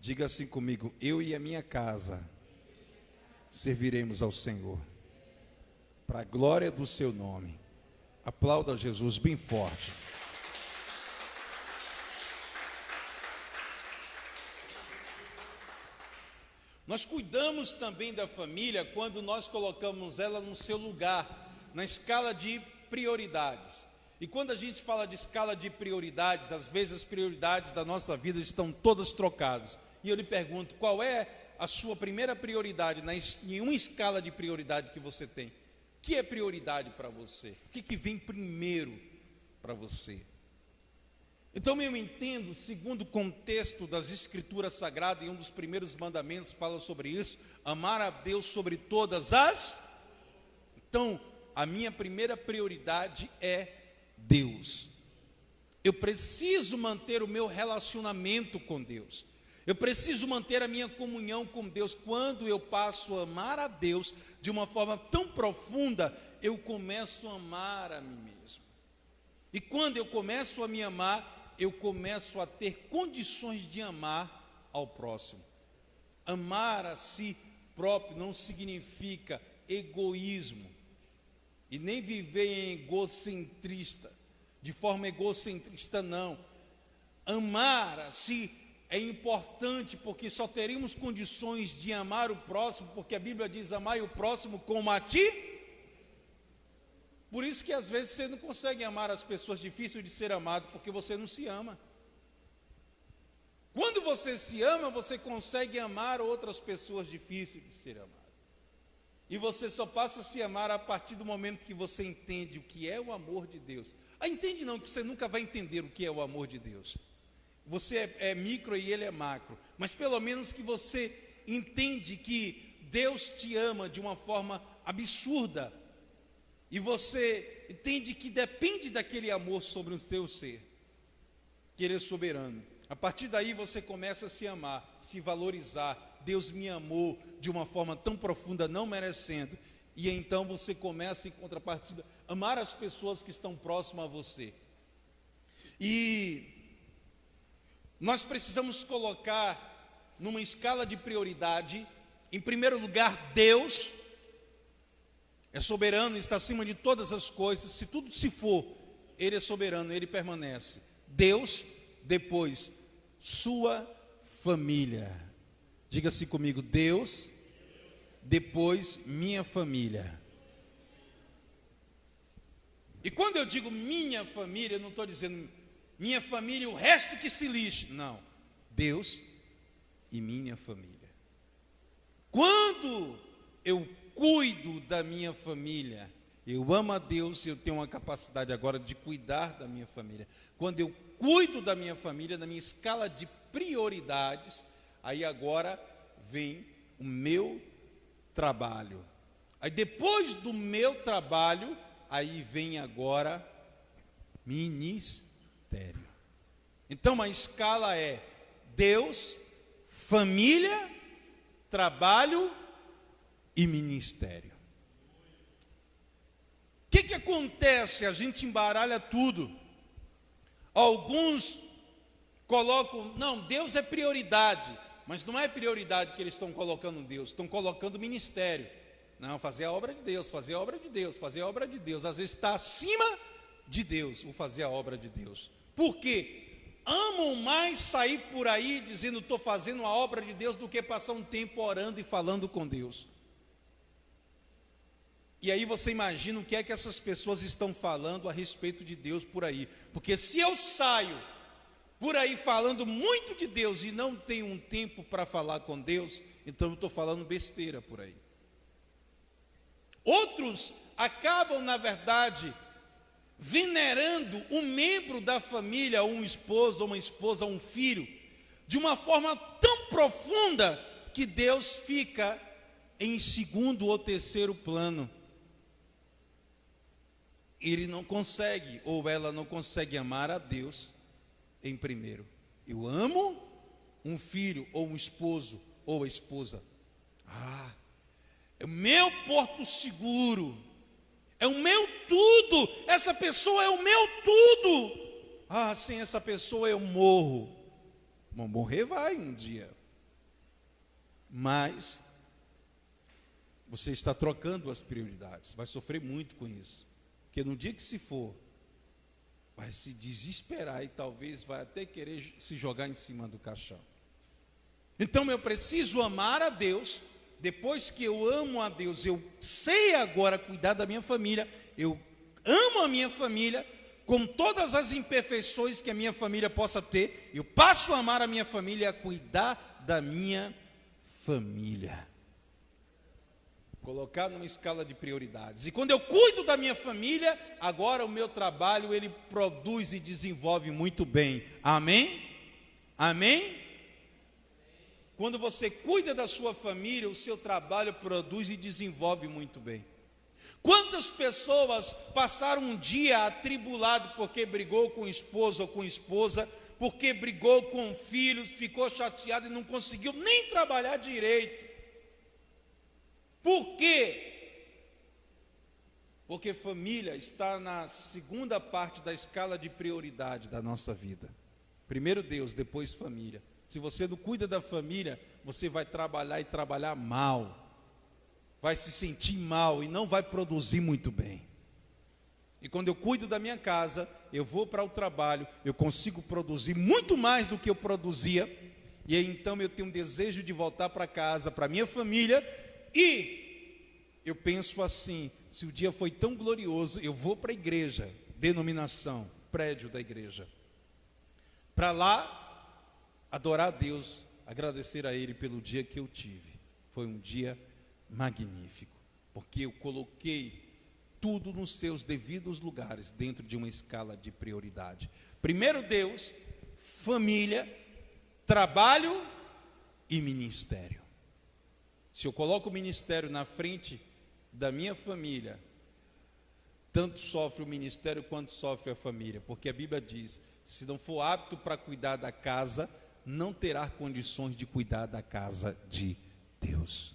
Diga assim comigo: eu e a minha casa serviremos ao Senhor, para a glória do seu nome. Aplauda Jesus bem forte. Nós cuidamos também da família quando nós colocamos ela no seu lugar, na escala de prioridades. E quando a gente fala de escala de prioridades, às vezes as prioridades da nossa vida estão todas trocadas. E eu lhe pergunto, qual é a sua primeira prioridade em uma escala de prioridade que você tem? O que é prioridade para você? O que vem primeiro para você? Então eu entendo, segundo o contexto das Escrituras Sagradas, e um dos primeiros mandamentos fala sobre isso, amar a Deus sobre todas as... Então, a minha primeira prioridade é Deus. Eu preciso manter o meu relacionamento com Deus. Eu preciso manter a minha comunhão com Deus. Quando eu passo a amar a Deus de uma forma tão profunda, eu começo a amar a mim mesmo. E quando eu começo a me amar, eu começo a ter condições de amar ao próximo. Amar a si próprio não significa egoísmo, e nem viver em egocentrista, de forma egocentrista não. Amar a si é importante, porque só teríamos condições de amar o próximo, porque a Bíblia diz: amai o próximo como a ti. Por isso que às vezes você não consegue amar as pessoas difíceis de ser amado, porque você não se ama. Quando você se ama, você consegue amar outras pessoas difíceis de ser amado. E você só passa a se amar a partir do momento que você entende o que é o amor de Deus. Entende não, que você nunca vai entender o que é o amor de Deus. Você é micro e ele é macro, mas pelo menos que você entende que Deus te ama de uma forma absurda, e você entende que depende daquele amor sobre o seu ser, que ele é soberano. A partir daí você começa a se amar, se valorizar. Deus me amou de uma forma tão profunda, não merecendo. E então você começa, em contrapartida, a amar as pessoas que estão próximas a você. E nós precisamos colocar numa escala de prioridade, em primeiro lugar, Deus é soberano, está acima de todas as coisas. Se tudo se for, Ele é soberano, Ele permanece. Deus, depois, sua família. Diga-se comigo: Deus, depois minha família. E quando eu digo minha família, eu não estou dizendo minha família e o resto que se lixe. Não, Deus e minha família. Quando eu cuido da minha família, eu amo a Deus, eu tenho uma capacidade agora de cuidar da minha família. Quando eu cuido da minha família, na minha escala de prioridades, aí agora vem o meu trabalho. Aí depois do meu trabalho, aí vem agora ministério. Então a escala é Deus, família, trabalho e ministério. O que acontece? A gente embaralha tudo. Alguns colocam, não, Deus é prioridade, mas não é prioridade que eles estão colocando Deus, estão colocando ministério. Não, fazer a obra de Deus, fazer a obra de Deus, fazer a obra de Deus. Às vezes está acima de Deus o fazer a obra de Deus. Por quê? Amam mais sair por aí dizendo estou fazendo a obra de Deus do que passar um tempo orando e falando com Deus. E aí você imagina o que é que essas pessoas estão falando a respeito de Deus por aí. Porque se eu saio por aí falando muito de Deus e não tenho um tempo para falar com Deus, então eu estou falando besteira por aí. Outros acabam, na verdade, venerando um membro da família, um esposo, uma esposa, um filho, de uma forma tão profunda que Deus fica em segundo ou terceiro plano. Ele não consegue, ou ela não consegue amar a Deus em primeiro. Eu amo um filho, ou um esposo, ou a esposa. É o meu porto seguro, é o meu tudo, essa pessoa é o meu tudo. Sem essa pessoa eu morro. Bom, morrer vai um dia, mas você está trocando as prioridades, vai sofrer muito com isso, porque no dia que se for, vai se desesperar e talvez vai até querer se jogar em cima do caixão. Então eu preciso amar a Deus. Depois que eu amo a Deus, eu sei agora cuidar da minha família, eu amo a minha família, com todas as imperfeições que a minha família possa ter, eu passo a amar a minha família e a cuidar da minha família. Colocar numa escala de prioridades. E quando eu cuido da minha família, agora o meu trabalho, ele produz e desenvolve muito bem. Amém? Amém? Quando você cuida da sua família, o seu trabalho produz e desenvolve muito bem. Quantas pessoas passaram um dia atribulado porque brigou com o esposo ou com esposa, porque brigou com filhos, ficou chateado e não conseguiu nem trabalhar direito? Por quê? Porque família está na segunda parte da escala de prioridade da nossa vida. Primeiro Deus, depois família. Se você não cuida da família, você vai trabalhar e trabalhar mal. Vai se sentir mal e não vai produzir muito bem. E quando eu cuido da minha casa, eu vou para o trabalho, eu consigo produzir muito mais do que eu produzia, e aí então eu tenho um desejo de voltar para casa, para minha família, e eu penso assim, se o dia foi tão glorioso, eu vou para a igreja, denominação, prédio da igreja, para lá adorar a Deus, agradecer a Ele pelo dia que eu tive. Foi um dia magnífico, porque eu coloquei tudo nos seus devidos lugares, dentro de uma escala de prioridade. Primeiro Deus, família, trabalho e ministério. Se eu coloco o ministério na frente da minha família, tanto sofre o ministério quanto sofre a família, porque a Bíblia diz, se não for apto para cuidar da casa, não terá condições de cuidar da casa de Deus.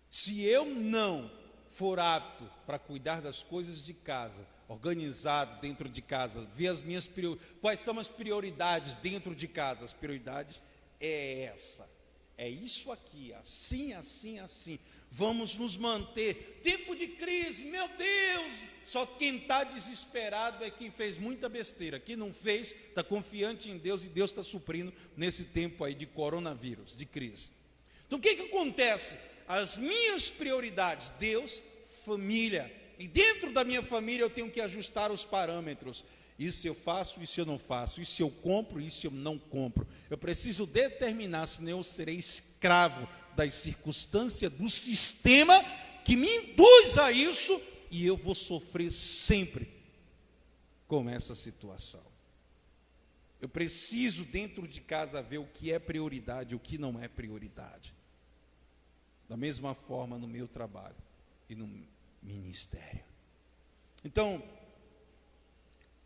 Se eu não for apto para cuidar das coisas de casa, organizado dentro de casa, ver as minhas prioridades, quais são as prioridades dentro de casa? As prioridades é essa. É isso aqui, assim, assim, assim. Vamos nos manter. Tempo de crise, meu Deus! Só quem está desesperado é quem fez muita besteira. Quem não fez, está confiante em Deus e Deus está suprindo nesse tempo aí de coronavírus, de crise. Então o que acontece? As minhas prioridades, Deus, família. E dentro da minha família eu tenho que ajustar os parâmetros. Isso eu faço, isso eu não faço, isso eu compro, isso eu não compro. Eu preciso determinar, senão eu serei escravo das circunstâncias, do sistema que me induz a isso, e eu vou sofrer sempre com essa situação. Eu preciso dentro de casa ver o que é prioridade e o que não é prioridade. Da mesma forma no meu trabalho e no ministério. Então,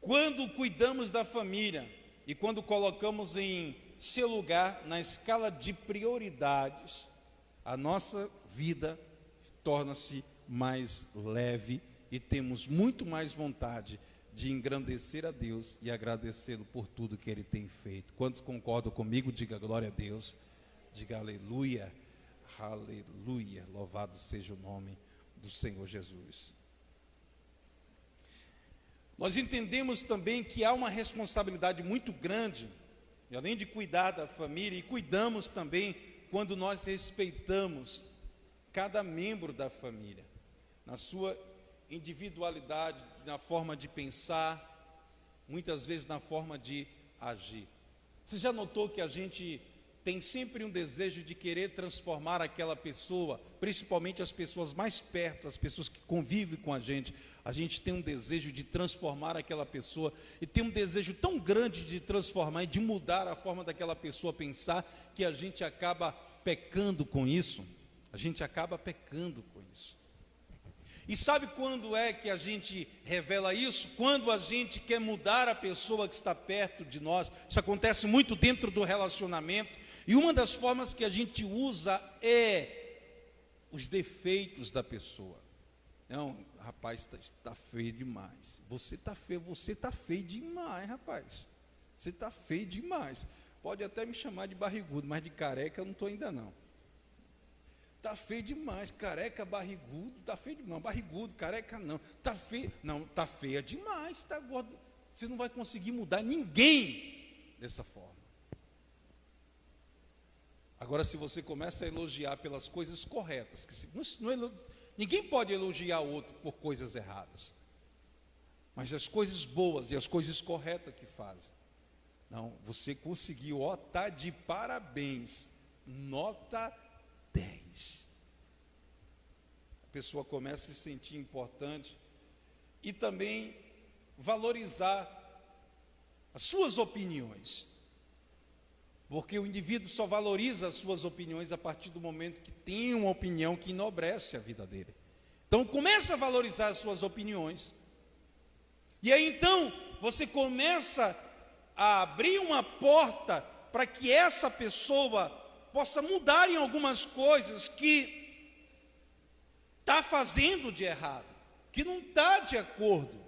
quando cuidamos da família e quando colocamos em seu lugar na escala de prioridades, a nossa vida torna-se mais leve e temos muito mais vontade de engrandecer a Deus e agradecê-lo por tudo que Ele tem feito. Quantos concordam comigo? Diga glória a Deus, diga aleluia, aleluia, louvado seja o nome do Senhor Jesus. Nós entendemos também que há uma responsabilidade muito grande, e além de cuidar da família, e cuidamos também quando nós respeitamos cada membro da família, na sua individualidade, na forma de pensar, muitas vezes na forma de agir. Você já notou que a gente tem sempre um desejo de querer transformar aquela pessoa, principalmente as pessoas mais perto, as pessoas que convivem com a gente tem um desejo de transformar aquela pessoa, e tem um desejo tão grande de transformar e de mudar a forma daquela pessoa pensar, que a gente acaba pecando com isso, E sabe quando é que a gente revela isso? Quando a gente quer mudar a pessoa que está perto de nós. Isso acontece muito dentro do relacionamento. E uma das formas que a gente usa é os defeitos da pessoa. Não, rapaz, está feio demais. Você está feio demais, rapaz. Você está feio demais. Pode até me chamar de barrigudo, mas de careca eu não estou ainda não. Está feio demais, careca, barrigudo, está feio demais. Não, barrigudo, careca não. Está feio, não, está feia demais, está gordo. Você não vai conseguir mudar ninguém dessa forma. Agora, se você começa a elogiar pelas coisas corretas, ninguém pode elogiar o outro por coisas erradas, mas as coisas boas e as coisas corretas que fazem. Não, você conseguiu, ó, tá de parabéns, nota 10. A pessoa começa a se sentir importante e também valorizar as suas opiniões. Porque o indivíduo só valoriza as suas opiniões a partir do momento que tem uma opinião que enobrece a vida dele. Então começa a valorizar as suas opiniões. E aí então você começa a abrir uma porta para que essa pessoa possa mudar em algumas coisas que está fazendo de errado, que não está de acordo.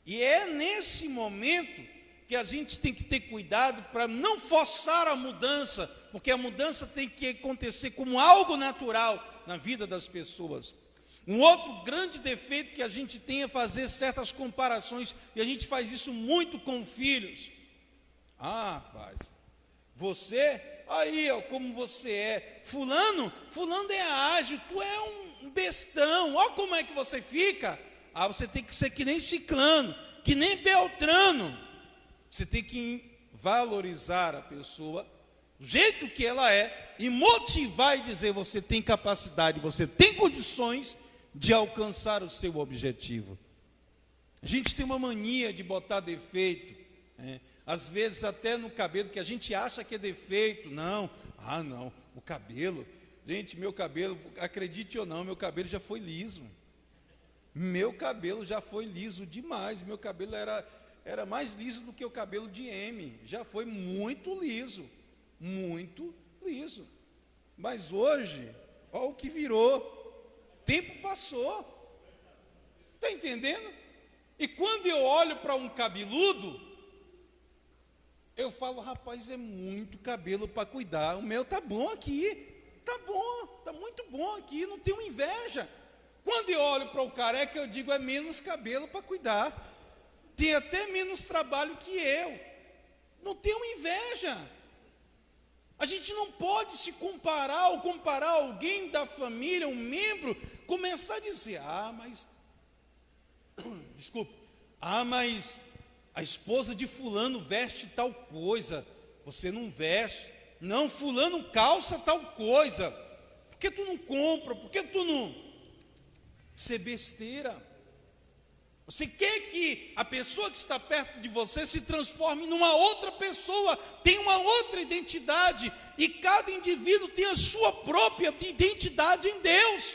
E é nesse momento que a gente tem que ter cuidado para não forçar a mudança, porque a mudança tem que acontecer como algo natural na vida das pessoas. Um outro grande defeito que a gente tem é fazer certas comparações, e a gente faz isso muito com filhos. Ah, rapaz, você, aí, ó, como você é, fulano é ágil, tu é um bestão, ó como é que você fica. Ah, você tem que ser que nem Ciclano, que nem Beltrano. Você tem que valorizar a pessoa do jeito que ela é e motivar e dizer: você tem capacidade, você tem condições de alcançar o seu objetivo. A gente tem uma mania de botar defeito, né? Às vezes até no cabelo, que a gente acha que é defeito. Não, não, o cabelo, gente, meu cabelo, acredite ou não, meu cabelo já foi liso. Meu cabelo já foi liso demais. Meu cabelo era mais liso do que o cabelo de M. Já foi muito liso. Muito liso. Mas hoje, olha o que virou. Tempo passou. Está entendendo? E quando eu olho para um cabeludo, eu falo: rapaz, é muito cabelo para cuidar. O meu está bom aqui. Está bom, está muito bom aqui. Não tenho inveja. Quando eu olho para o careca, eu digo: é menos cabelo para cuidar. Tem até menos trabalho que eu. Não tenho inveja. A gente não pode se comparar ou comparar alguém da família, um membro, começar a dizer: mas a esposa de fulano veste tal coisa, você não veste. Não, fulano calça tal coisa. Por que tu não compra? Por que tu não? Isso é besteira. Você quer que a pessoa que está perto de você se transforme numa outra pessoa, tenha uma outra identidade, e cada indivíduo tem a sua própria identidade em Deus.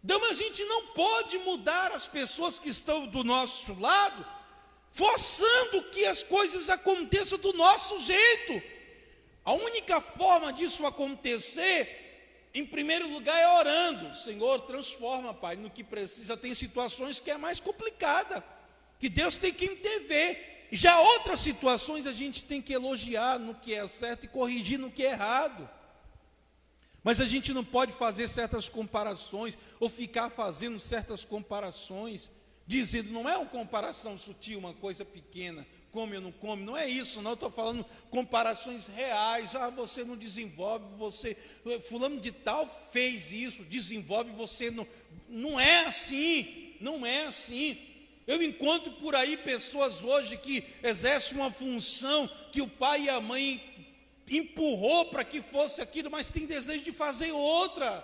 Então a gente não pode mudar as pessoas que estão do nosso lado, forçando que as coisas aconteçam do nosso jeito. A única forma disso acontecer, em primeiro lugar, é orando. Senhor, transforma, Pai, no que precisa. Tem situações que é mais complicada, que Deus tem que intervir. Já outras situações a gente tem que elogiar no que é certo e corrigir no que é errado. Mas a gente não pode fazer certas comparações, ou ficar fazendo certas comparações, dizendo: não é uma comparação sutil, uma coisa pequena, come ou não come, não é isso, não. Eu estou falando comparações reais. Você não desenvolve, você, fulano de tal fez isso, desenvolve, você não. Não é assim, não é assim. Eu encontro por aí pessoas hoje que exercem uma função que o pai e a mãe empurrou para que fosse aquilo, mas tem desejo de fazer outra.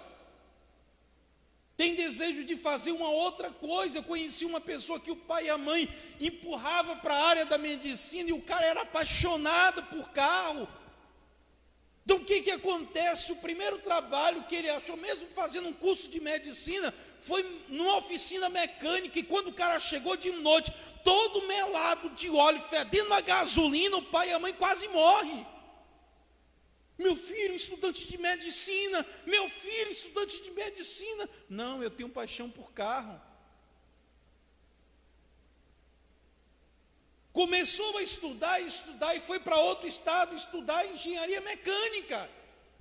Tem desejo de fazer uma outra coisa. Eu conheci uma pessoa que o pai e a mãe empurrava para a área da medicina, e o cara era apaixonado por carro. Então o que acontece? O primeiro trabalho que ele achou, mesmo fazendo um curso de medicina, foi numa oficina mecânica, e quando o cara chegou de noite, todo melado de óleo, fedendo a gasolina, o pai e a mãe quase morrem. Meu filho, estudante de medicina. Meu filho, estudante de medicina. Não, eu tenho paixão por carro. Começou a estudar e foi para outro estado estudar engenharia mecânica.